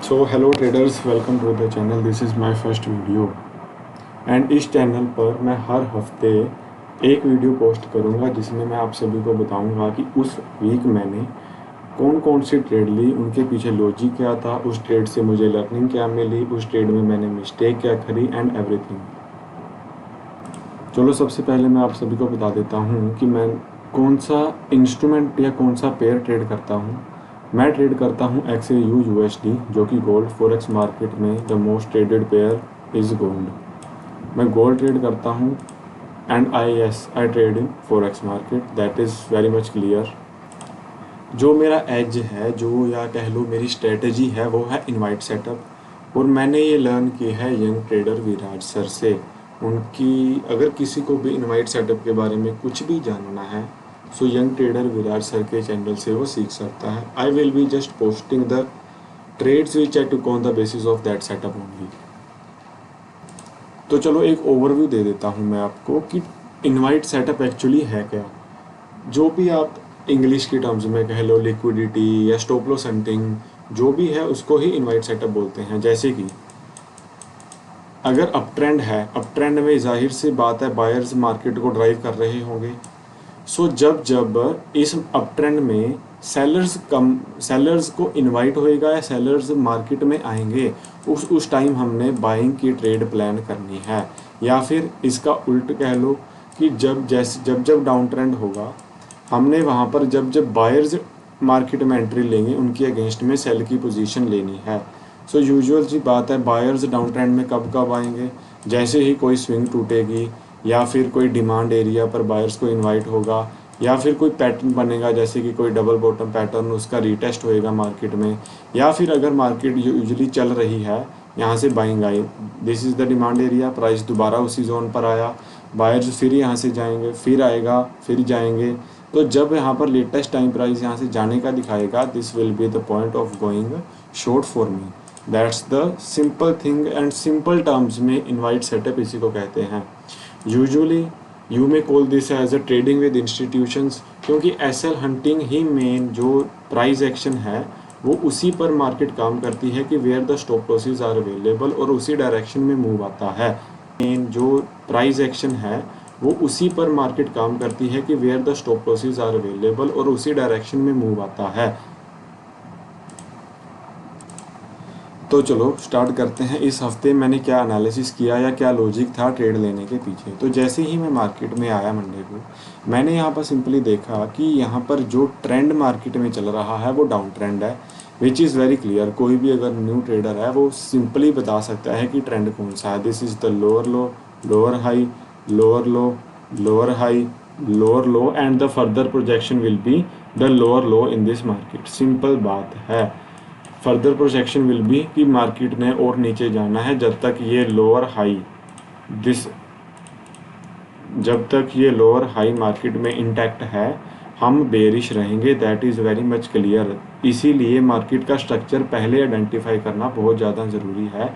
So hello traders, welcome to the channel. This is my first video and इस channel पर मैं हर हफ्ते एक वीडियो पोस्ट करूंगा जिसमें मैं आप सभी को बताऊंगा कि उस वीक मैंने कौन कौन सी ट्रेड ली, उनके पीछे लॉजिक क्या था, उस ट्रेड से मुझे लर्निंग क्या मिली, उस ट्रेड में मैंने मिस्टेक क्या करी एंड एवरीथिंग। चलो सबसे पहले मैं आप सभी को बता देता हूँ कि मैं कौन सा इंस्ट्रूमेंट या कौन सा पेयर ट्रेड करता हूँ। मैं ट्रेड करता हूँ XAU USD, जो कि गोल्ड फॉरेक्स मार्केट में the most traded pair is gold. मैं गोल्ड ट्रेड करता हूँ and I trade in forex market, that is very much clear. जो मेरा एज है, जो या कह लो मेरी स्ट्रेटजी है, वो है इनवाइट सेटअप। और मैंने ये लर्न की है यंग ट्रेडर विराज सर से। उनकी अगर किसी को भी इनवाइट सेटअप के बारे में कुछ भी जानना है, so young trader Viraj sir के चैनल से वो सीख सकता है। I will be just posting the trades which I took on the basis of that setup only. तो चलो एक ओवरव्यू दे देता हूँ मैं आपको कि इनवाइट सेटअप एक्चुअली है क्या। जो भी आप इंग्लिश की टर्म्स में कह लो, लिक्विडिटी या स्टॉप लॉस हंटिंग, जो भी है उसको ही इनवाइट सेटअप बोलते हैं। जैसे कि अगर अप ट्रेंड है, अप ट्रेंड में जाहिर सी बात है बायर्स मार्केट को ड्राइव कर रहे होंगे। सो जब जब इस अप ट्रेंड में सेलर्स को इनवाइट होएगा या सेलर्स मार्केट में आएंगे, उस टाइम हमने बाइंग की ट्रेड प्लान करनी है। या फिर इसका उल्ट कह लो कि जब जब डाउन ट्रेंड होगा, हमने वहाँ पर जब जब बायर्स मार्केट में एंट्री लेंगे उनकी अगेंस्ट में सेल की पोजीशन लेनी है। सो यूजुअल सी बात है, बायर्स डाउन ट्रेंड में कब कब आएंगे, जैसे ही कोई स्विंग टूटेगी या फिर कोई डिमांड एरिया पर बायर्स को इनवाइट होगा, या फिर कोई पैटर्न बनेगा जैसे कि कोई डबल बॉटम पैटर्न, उसका रीटेस्ट होएगा मार्केट में। या फिर अगर मार्केट यूजुअली चल रही है, यहाँ से buying I, this is the demand area, price दोबारा उसी जोन पर आया, बायर्स फिर यहाँ से जाएंगे, फिर आएगा, फिर जाएंगे। तो जब यहाँ पर लेटेस्ट टाइम प्राइस यहाँ से जाने का दिखाएगा, this will be the point of going short for me. That's the simple thing and simple terms में इनवाइट सेटअप इसी को कहते हैं। Usually you may call this as a trading with institutions, क्योंकि एसएल हंटिंग ही main जो price action है वो उसी पर मार्केट काम करती है कि where the stop losses are available, और उसी डायरेक्शन में मूव आता है। मेन जो प्राइस एक्शन है वो उसी पर मार्केट काम करती है कि where the stop losses are available, और उसी डायरेक्शन में मूव आता है। तो चलो स्टार्ट करते हैं। इस हफ्ते मैंने क्या एनालिसिस किया या क्या लॉजिक था ट्रेड लेने के पीछे। तो जैसे ही मैं मार्केट में आया मंडे को, मैंने यहाँ पर सिंपली देखा कि यहाँ पर जो ट्रेंड मार्केट में चल रहा है वो डाउन ट्रेंड है, विच इज़ वेरी क्लियर। कोई भी अगर न्यू ट्रेडर है वो सिंपली बता सकता है कि ट्रेंड कौन सा है। This is the lower low, lower high, lower low, lower high, lower low, and the further projection will be the lower low in this market. Simple बात है। फर्दर प्रोजेक्शन विल बी कि market ने और नीचे जाना है जब तक ये लोअर हाई दिस जब तक ये लोअर हाई मार्केट में इंटैक्ट है, हम बेरिश रहेंगे। That is very much clear. इसीलिए मार्केट का स्ट्रक्चर पहले आइडेंटिफाई करना बहुत ज़्यादा ज़रूरी है,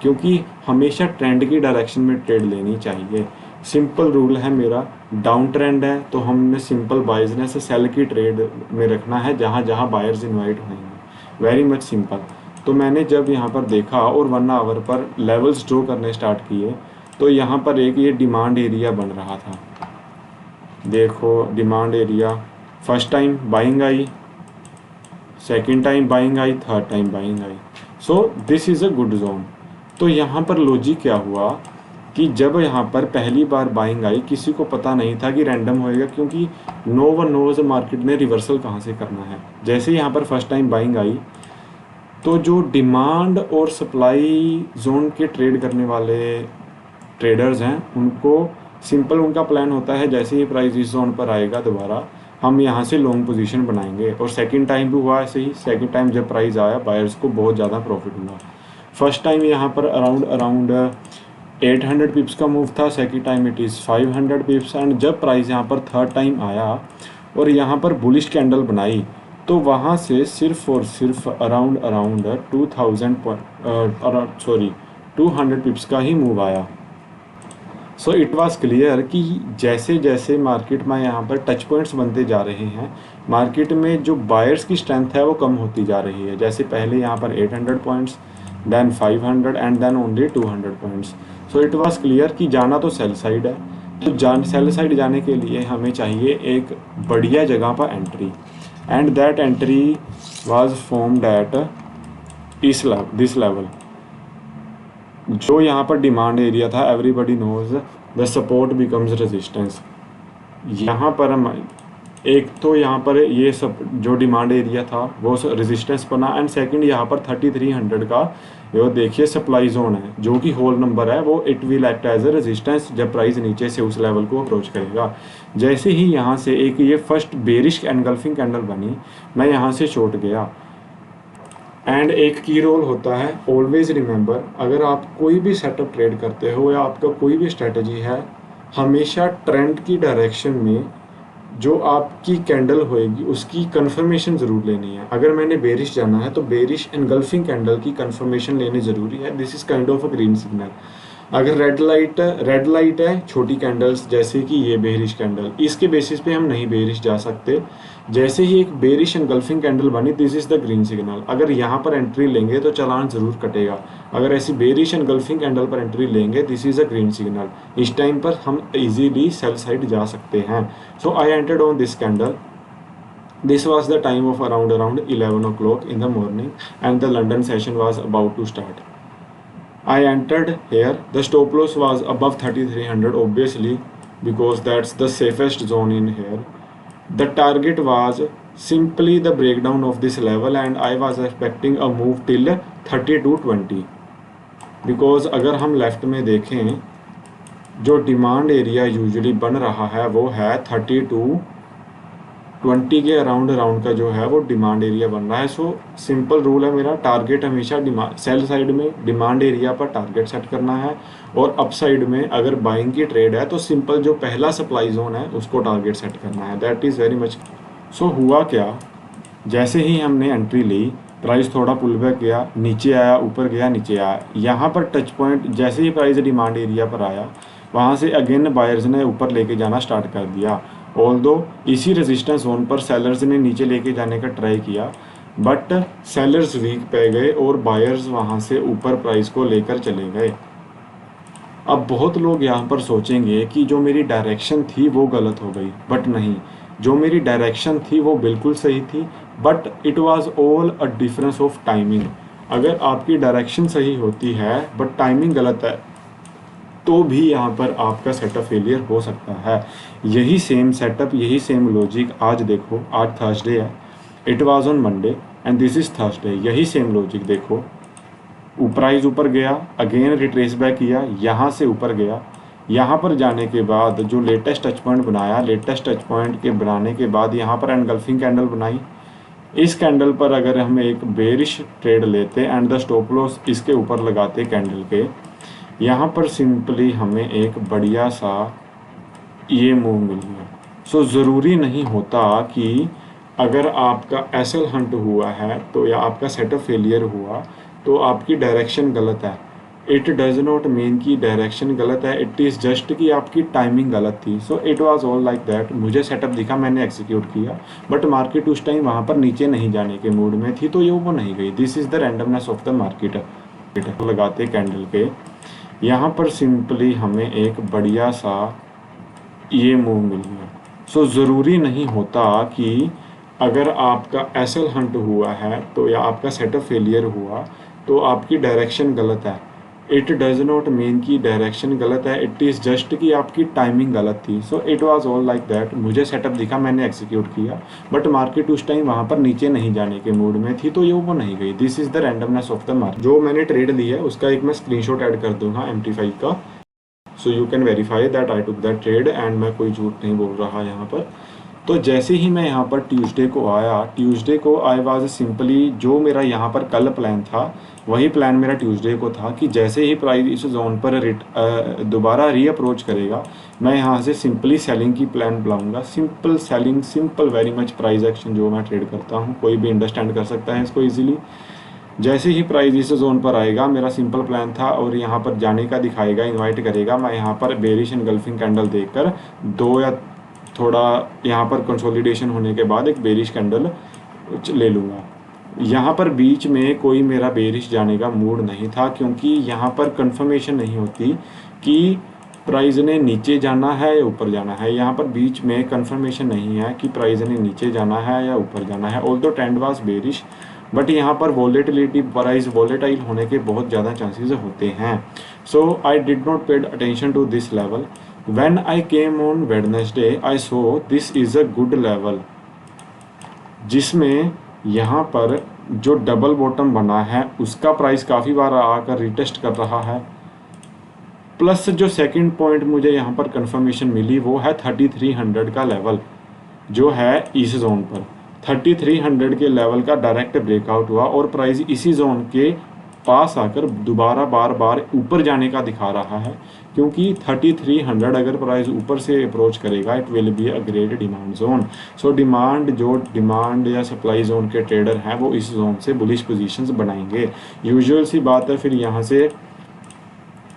क्योंकि हमेशा ट्रेंड की डायरेक्शन में ट्रेड लेनी चाहिए। सिंपल रूल है मेरा, डाउन ट्रेंड है तो हमने सिंपल बाइज ने से सेल की ट्रेड में रखना है जहाँ जहाँ बायर्स इन्वाइट होंगे। Very much simple. तो मैंने जब यहाँ पर देखा और 1 आवर पर लेवल्स ड्रॉ करने स्टार्ट किए, तो यहाँ पर एक ये डिमांड एरिया बन रहा था। देखो demand area, first time buying I, second time buying I, third time buying I. Saw this is a good zone. तो यहाँ पर लॉजिक क्या हुआ कि जब यहाँ पर पहली बार बाइंग आई, किसी को पता नहीं था कि रैंडम होएगा, क्योंकि नो वन नोज मार्केट ने रिवर्सल कहाँ से करना है। जैसे यहाँ पर फर्स्ट टाइम बाइंग आई, तो जो डिमांड और सप्लाई जोन के ट्रेड करने वाले ट्रेडर्स हैं, उनको सिंपल उनका प्लान होता है, जैसे ही प्राइस इस जोन पर आएगा दोबारा हम यहाँ से लॉन्ग पोजीशन बनाएंगे। और सेकंड टाइम भी हुआ ऐसे ही। सेकंड टाइम जब प्राइस आया, बायर्स को बहुत ज़्यादा प्रॉफिट हुआ। फर्स्ट टाइम यहाँ पर अराउंड 800 पिप्स का मूव था, second time it is 500 पिप्स। And जब प्राइस यहाँ पर थर्ड टाइम आया और यहाँ पर बुलिश कैंडल बनाई, तो वहाँ से सिर्फ और सिर्फ अराउंड 200 पिप्स का ही मूव आया। सो इट वाज क्लियर कि जैसे जैसे मार्केट में यहाँ पर टच पॉइंट्स बनते जा रहे हैं, मार्केट में जो बायर्स की स्ट्रेंथ है वो कम होती जा रही है। जैसे पहले यहाँ पर 800 points, then 500 and then only 200 points. So it was clear कि जाना तो सेल साइड है, तो सेल साइड जाने के लिए हमें चाहिए एक बढ़िया जगह पर entry, and that entry was formed at this level. जो यहाँ पर डिमांड एरिया था, everybody knows the support becomes resistance. यहाँ पर हम एक तो यहाँ पर ये सब जो डिमांड एरिया था वो रेजिस्टेंस बना, एंड सेकंड यहाँ पर 3300 का वो देखिए सप्लाई जोन है, जो कि होल नंबर है, वो it will act as a resistance जब प्राइस नीचे से उस लेवल को अप्रोच करेगा। जैसे ही यहाँ से एक ये फर्स्ट बेरिश एनगल्फिंग कैंडल बनी, मैं यहाँ से शॉर्ट गया। एंड एक की रोल होता है, ऑलवेज रिमेंबर, अगर आप कोई भी सेटअप ट्रेड करते हो या आपका कोई भी स्ट्रेटजी है, हमेशा ट्रेंड की डायरेक्शन में जो आपकी कैंडल होएगी उसकी कंफर्मेशन ज़रूर लेनी है। अगर मैंने बेरिश जाना है तो बेरिश एनगल्फिंग कैंडल की कंफर्मेशन लेनी ज़रूरी है। This is kind of a green signal. अगर रेड लाइट है, छोटी कैंडल्स जैसे कि ये बेरिश कैंडल, इसके बेसिस पे हम नहीं बेरिश जा सकते। जैसे ही एक बेरिश एनगल्फिंग कैंडल बनी, this is the green signal. अगर यहाँ पर एंट्री लेंगे तो चालान ज़रूर कटेगा। अगर ऐसी बेरिश एनगल्फिंग कैंडल पर एंट्री लेंगे, this is a green signal. इस टाइम पर हम इजीली सेल साइड जा सकते हैं। So I entered on this candle. This was the time of around 11 o'clock in the morning, and the London session was about to start. I entered here. The stop loss was above 3300, obviously, because that's the safest zone in here. The target was simply the breakdown of this level, and I was expecting a move till 3220. Because अगर हम left में देखें, जो demand area usually बन रहा है वो है 3220 के अराउंड का जो है वो डिमांड एरिया बन रहा है। सो सिंपल रूल है मेरा, टारगेट हमेशा सेल साइड में डिमांड एरिया पर टारगेट सेट करना है, और अप साइड में अगर बाइंग की ट्रेड है तो सिंपल जो पहला सप्लाई जोन है उसको टारगेट सेट करना है। That is very much. सो हुआ क्या, जैसे ही हमने एंट्री ली, प्राइस थोड़ा पुल बैक गया, नीचे आया, ऊपर गया, नीचे आया। यहाँ पर टच पॉइंट जैसे ही प्राइस डिमांड एरिया पर आया, वहाँ से अगेन बायर्स ने ऊपर लेके जाना स्टार्ट कर दिया। ऑल्दो इसी रेजिस्टेंस जोन पर सेलर्स ने नीचे लेके जाने का ट्राई किया, बट सेलर्स वीक पे गए और बायर्स वहाँ से ऊपर प्राइस को लेकर चले गए। अब बहुत लोग यहाँ पर सोचेंगे कि जो मेरी डायरेक्शन थी वो गलत हो गई, बट नहीं, जो मेरी डायरेक्शन थी वो बिल्कुल सही थी, but it was all a difference of timing. अगर आपकी डायरेक्शन सही होती है बट टाइमिंग गलत है, तो भी यहाँ पर आपका सेटअप फेलियर हो सकता है। यही सेम सेटअप, यही सेम लॉजिक आज देखो, आज थर्सडे है, it was on Monday and this is Thursday. यही सेम लॉजिक देखो, प्राइस ऊपर गया, अगेन रिट्रेस बैक किया, यहाँ से ऊपर गया, यहाँ पर जाने के बाद जो लेटेस्ट टच पॉइंट बनाया, लेटेस्ट टच पॉइंट के बनाने के बाद यहाँ पर एनगल्फिंग कैंडल बनाई। इस कैंडल पर अगर हम एक बेरिश ट्रेड लेते एंड द स्टॉप लॉस इसके ऊपर लगाते कैंडल के, यहाँ पर सिंपली हमें एक बढ़िया सा ये मूव मिल गया। सो ज़रूरी नहीं होता कि अगर आपका एसएल हंट हुआ है तो या आपका सेटअप फेलियर हुआ तो आपकी डायरेक्शन गलत है। इट डज नॉट मीन कि डायरेक्शन गलत है, इट इज़ जस्ट कि आपकी टाइमिंग गलत थी। सो it was all like that. मुझे सेटअप दिखा, मैंने एक्सिक्यूट किया, बट मार्केट उस टाइम वहाँ पर नीचे नहीं जाने के मूड में थी, तो ये वो नहीं गई। This is the randomness of the market. लगाते कैंडल के, यहाँ पर सिंपली हमें एक बढ़िया सा ये मूव मिल गया। सो ज़रूरी नहीं होता कि अगर आपका एसएल हंट हुआ है तो या आपका सेटअप फेलियर हुआ तो आपकी डायरेक्शन गलत है। इट डज नॉट मीन कि डायरेक्शन गलत है, इट इज़ जस्ट कि आपकी टाइमिंग गलत थी। सो it was all like that. मुझे सेटअप दिखा, मैंने एक्सिक्यूट किया, बट मार्केट उस टाइम वहाँ पर नीचे नहीं जाने के मूड में थी, तो ये वो नहीं गई। This is the randomness of the market. जो मैंने ट्रेड लिया है उसका एक मैं स्क्रीनशॉट ऐड कर दूंगा MT5 का, so you can verify that I took that trade, and मैं कोई झूठ नहीं बोल रहा यहाँ पर। तो जैसे ही मैं यहाँ पर ट्यूसडे को आया, ट्यूसडे को आई वाज सिंपली, जो मेरा यहाँ पर कल प्लान था वही प्लान मेरा ट्यूसडे को था कि जैसे ही प्राइस इस जोन पर दोबारा रीअप्रोच करेगा, मैं यहाँ से सिंपली सेलिंग की प्लान बुलाऊंगा। Simple selling, simple very much price action जो मैं ट्रेड करता हूँ, कोई भी अंडरस्टैंड कर सकता है इसको ईजिली। जैसे ही प्राइस इस जोन पर आएगा, मेरा सिंपल प्लान था और यहाँ पर जाने का दिखाएगा, इनवाइट करेगा, मैं यहाँ पर बेरिश एनगल्फिंग कैंडल देखकर दो या थोड़ा यहाँ पर कंसोलिडेशन होने के बाद एक बेरिश कैंडल ले लूँगा। यहाँ पर बीच में कोई मेरा बेरिश जाने का मूड नहीं था, क्योंकि यहाँ पर कंफर्मेशन नहीं होती कि प्राइस ने नीचे जाना है या ऊपर जाना है। यहाँ पर बीच में कंफर्मेशन नहीं है कि प्राइस ने नीचे जाना है या ऊपर जाना है। Although trend was bearish, but यहाँ पर वॉलेटिलिटी, प्राइस वॉलेटाइल होने के बहुत ज़्यादा चांसेस होते हैं। So I did not paid attention to this level. When I came on Wednesday I saw this is a good level, जिसमें यहाँ पर जो डबल बॉटम बना है उसका प्राइस काफ़ी बार आकर रिटेस्ट कर रहा है। प्लस जो सेकंड पॉइंट मुझे यहाँ पर कंफर्मेशन मिली वो है 3300 का लेवल जो है इस जोन पर। 3300 के लेवल का डायरेक्ट ब्रेकआउट हुआ और प्राइस इसी जोन के पास आकर दोबारा बार बार ऊपर जाने का दिखा रहा है, क्योंकि 3300 अगर प्राइस ऊपर से अप्रोच करेगा it will be a great demand zone. So demand या सप्लाई जोन के ट्रेडर हैं वो इस जोन से बुलिश पोजीशंस बनाएंगे। यूजुअल सी बात है, फिर यहाँ से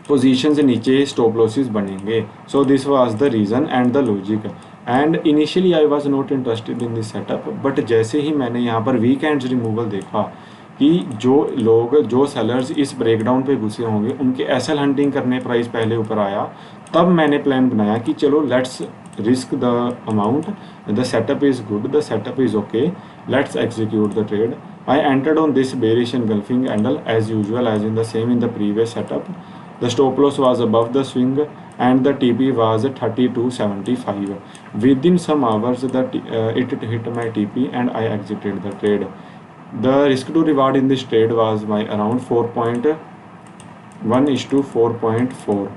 पोजीशन से नीचे स्टॉप लॉसेस बनेंगे। So this was the reason and the logic, and initially I was not interested in this setup, but जैसे ही मैंने यहाँ पर वीकेंड्स रिमूवल देखा कि जो सेलर्स इस ब्रेकडाउन पे घुसे होंगे उनके एसएल हंटिंग करने प्राइस पहले ऊपर आया, तब मैंने प्लान बनाया कि चलो let's risk the amount, the setup is good, the setup is okay, let's execute the trade. I entered on this bearish engulfing candle as usual as in the same in the previous setup. The stop loss was above the swing and the TP was 32.75. Within some hours, it hit my TP and I exited the trade. The risk to reward in this trade was my around 4.1:4.4.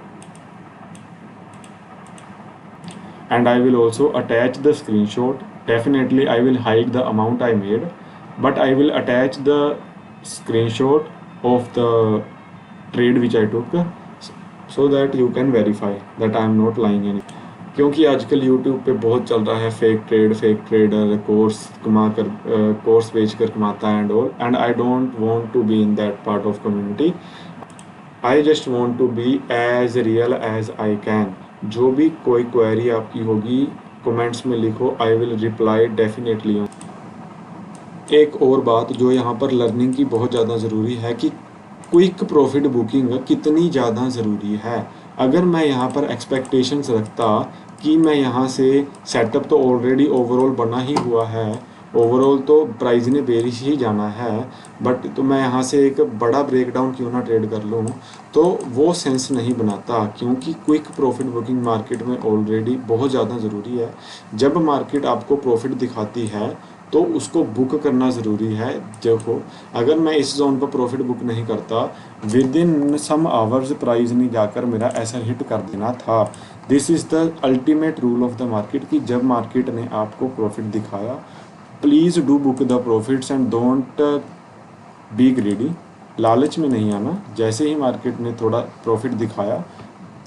And I will also attach the screenshot. Definitely, I will hide the amount I made, but I will attach the screenshot of the trade which I took, so that you can verify that I am not lying anything. क्योंकि आजकल YouTube पे बहुत चल रहा है fake trader course बेच कर कमाता है and all, and I don't want to be in that part of community. I just want to be as real as I can. जो भी कोई क्वेरी आपकी होगी कमेंट्स में लिखो, आई विल रिप्लाई डेफिनेटली। एक और बात जो यहाँ पर लर्निंग की बहुत ज़्यादा ज़रूरी है कि क्विक प्रॉफिट बुकिंग कितनी ज़्यादा ज़रूरी है। अगर मैं यहाँ पर एक्सपेक्टेशंस रखता कि मैं यहाँ से सेटअप तो ऑलरेडी ओवरऑल बना ही हुआ है, ओवरऑल तो प्राइस ने बेरिश ही जाना है, बट तो मैं यहाँ से एक बड़ा ब्रेकडाउन क्यों ना ट्रेड कर लूँ, तो वो सेंस नहीं बनाता, क्योंकि क्विक प्रॉफिट बुकिंग मार्केट में ऑलरेडी बहुत ज़्यादा ज़रूरी है। जब मार्केट आपको प्रॉफिट दिखाती है तो उसको बुक करना ज़रूरी है। देखो, अगर मैं इस जोन पर प्रॉफिट बुक नहीं करता, within some hours price ने जाकर मेरा ऐसा हिट कर देना था। This is the ultimate rule of the market कि जब मार्केट ने आपको प्रॉफिट दिखाया, please do book the profits and don't be greedy. लालच में नहीं आना। जैसे ही मार्केट ने थोड़ा प्रॉफिट दिखाया,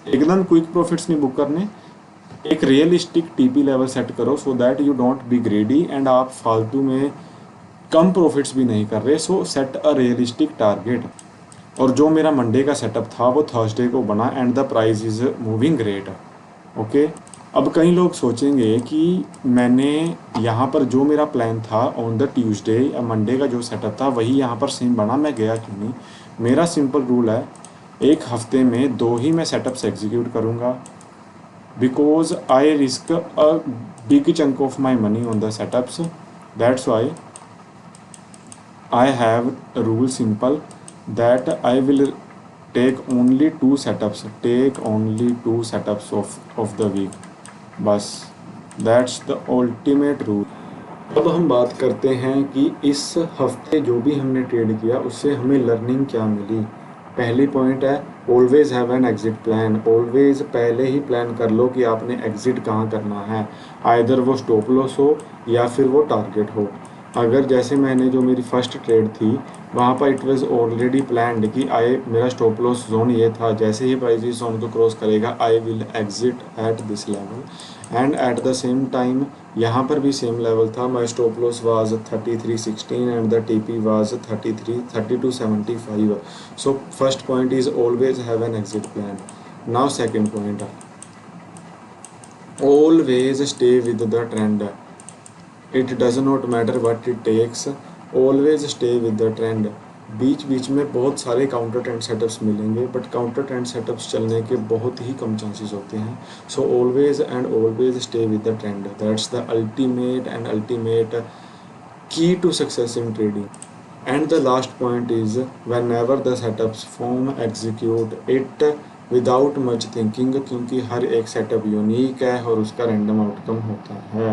एकदम क्विक प्रॉफिट्स नहीं बुक करने, एक रियलिस्टिक टीपी लेवल सेट करो so that you don't be ग्रेडी and आप फालतू में कम प्रॉफिट्स भी नहीं कर रहे। सो सेट अ रियलिस्टिक टारगेट। और जो मेरा मंडे का सेटअप था वो थर्सडे को बना and the price is moving great. Okay, अब कई लोग सोचेंगे कि मैंने यहाँ पर जो मेरा प्लान था ऑन द ट्यूसडे या मंडे का जो सेटअप था वही यहाँ पर सेम बना, मैं गया क्यों नहीं। मेरा सिंपल रूल है, एक हफ्ते में 2 ही मैं सेटअप्स एग्जीक्यूट करूँगा, because I risk a big chunk of my money on the setups. That's why I have a rule simple that I will take only 2 setups of the week. बस that's the ultimate rule. अब हम बात करते हैं कि इस हफ्ते जो भी हमने ट्रेड किया उससे हमें लर्निंग क्या मिली। पहली पॉइंट है always have an exit plan. Always पहले ही प्लान कर लो कि आपने एग्जिट कहाँ करना है, आइदर वो स्टॉप लॉस हो या फिर वो टारगेट हो। अगर जैसे मैंने जो मेरी फर्स्ट ट्रेड थी वहाँ पर इट वाज ऑलरेडी प्लान्ड कि मेरा स्टॉप लॉस जोन ये था, जैसे ही प्राइस इस जोन को क्रॉस करेगा I will exit eight this level, and at the same time यहाँ पर भी सेम लेवल था, माई stop loss was 33.16 and the TP was 32.75. So first point is always have an exit plan. Now second point, always stay with the trend. It does not matter what it takes. Always stay with the trend. बीच बीच में बहुत सारे counter trend setups मिलेंगे, but counter trend setups चलने के बहुत ही कम chances होते हैं. So always and always stay with the trend. That's the ultimate key to success in trading. And the last point is, whenever the setups form, execute it without much thinking, क्योंकि हर एक setup unique है और उसका random outcome होता है.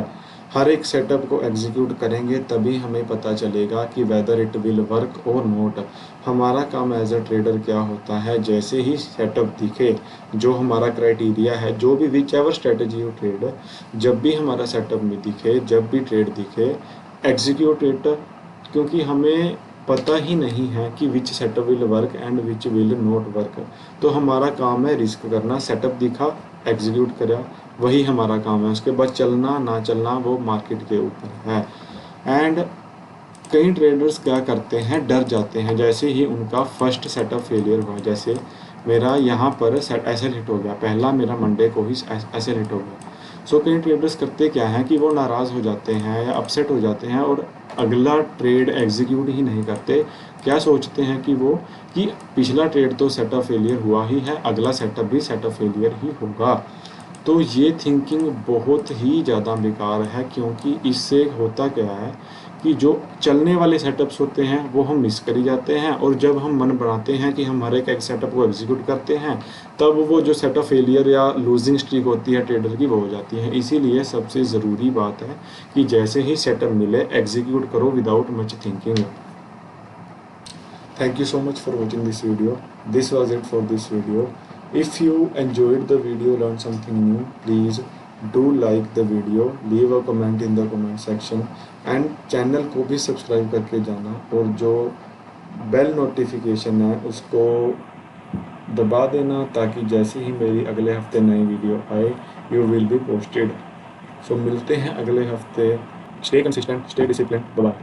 हर एक setup को execute करेंगे तभी हमें पता चलेगा कि वेदर इट विल वर्क और नॉट. हमारा काम एज अ ट्रेडर क्या होता है, जैसे ही सेटअप दिखे, जो हमारा क्राइटेरिया है, जो भी which ever strategy you trade, जब भी हमारा सेटअप में दिखे, जब भी ट्रेड दिखे, एग्जीक्यूट इट. क्योंकि हमें पता ही नहीं है कि which setup will work and which will not work. तो हमारा काम है रिस्क करना. सेटअप दिखा, एग्जीक्यूट करा, वही हमारा काम है. उसके बाद चलना ना चलना वो मार्केट के ऊपर है. एंड कई ट्रेडर्स क्या करते हैं, डर जाते हैं जैसे ही उनका फर्स्ट सेटअप फेलियर हुआ. जैसे मेरा यहाँ पर एसएल हिट हो गया, पहला मेरा मंडे को ही एसएल हिट हो गया. सो कई ट्रेडर्स करते क्या हैं कि वो नाराज़ हो जाते हैं या अपसेट हो जाते हैं और अगला ट्रेड एग्जीक्यूट ही नहीं करते. क्या सोचते हैं कि वो कि पिछला ट्रेड तो सेटअप फेलियर हुआ ही है, अगला सेटअप भी सेटअप फेलियर ही होगा. तो ये थिंकिंग बहुत ही ज़्यादा बेकार है, क्योंकि इससे होता क्या है कि जो चलने वाले सेटअप्स होते हैं वो हम मिस कर ही जाते हैं. और जब हम मन बनाते हैं कि हम हर एक सेटअप को एग्जीक्यूट करते हैं, तब वो जो सेटअप फेलियर या लूजिंग स्ट्रीक होती है ट्रेडर की, वो हो जाती है. इसीलिए सबसे ज़रूरी बात है कि जैसे ही सेटअप मिले एग्जीक्यूट करो without much thinking. Thank you so much for watching this video. This was it for this video. If you enjoyed the video, learned something new, please do like the video, leave a comment in the comment section and channel को भी subscribe करके जाना. और जो bell notification है उसको दबा देना, ताकि जैसे ही मेरी अगले हफ्ते नई वीडियो आए यू विल बी पोस्टेड. सो मिलते हैं अगले हफ्ते. Stay consistent, stay discipline. Bye.